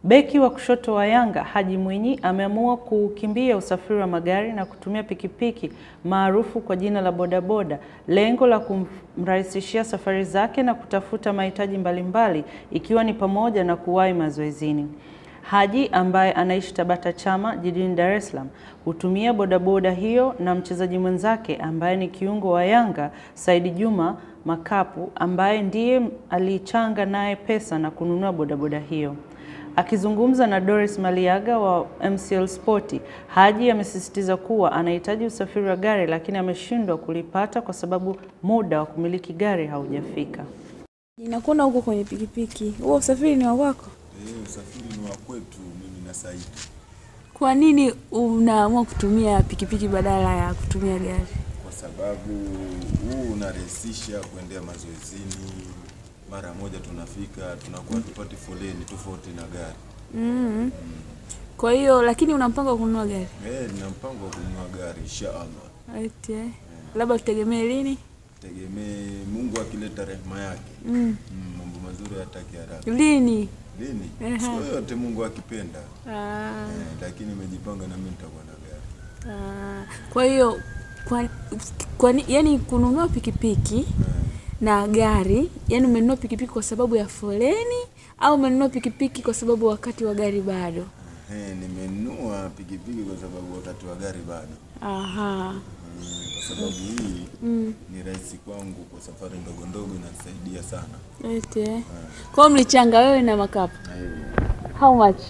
Beki wa kushoto wa Yanga Haji Mwinyi ameamua kukimbia usafiri wa magari na kutumia pikipiki maarufu kwa jina la bodaboda, lengo la kumrahisishia safari zake na kutafuta mahitaji mbalimbali ikiwa ni pamoja na kuwahi mazoezini. Haji ambaye anaishi Tabata Chama jijini Dar es Salaam hutumia bodaboda hiyo na mchezaji mwenzake ambaye ni kiungo wa Yanga Said Juma Makapu ambaye ndiye alichanga naye pesa na kununua bodaboda hiyo. Akizungumza na Doris Maliaga wa MCL Sporti, Haji amesisitiza kuwa anahitaji usafiri wa gari lakini ameshindwa kulipata kwa sababu muda wa kumiliki gari haujafika. Ninakuona huko kwenye pikipiki. Huo usafiri ni wa kwako? Usafiri ni wa kwetu mimi na Said. Kwa nini unaamua kutumia pikipiki badala ya kutumia gari? Kwa sababu huu unarahisisha kuendea mazoezini. Mara moja tunafika, tunakuwa tupate foleni tofauti na gari. Kwa hiyo lakini una mpango wa kununua gari? Nina mpango wa kununua gari inshallah. Eti. Labda tutegemee lini? Tegemee Mungu akileta rehema yake. Mambo mazuri yataki haraka. Lini? Lini? Siku yote Mungu akipenda. Lakini nimejipanga na mimi nitakuwa na gari. Kwa hiyo yani kununua pikipiki na gari, yani umenunua pikipiki kwa sababu ya foleni au umenunua pikipiki kwa sababu wakati wa gari bado? Nimenunua pikipiki kwa sababu wakati wa gari bado. Kwa sababu hii ni rahisi kwangu kwa safari ndogo ndogo inanisaidia sana. Eti. Kwa mlichanga wewe na Makapu? How much?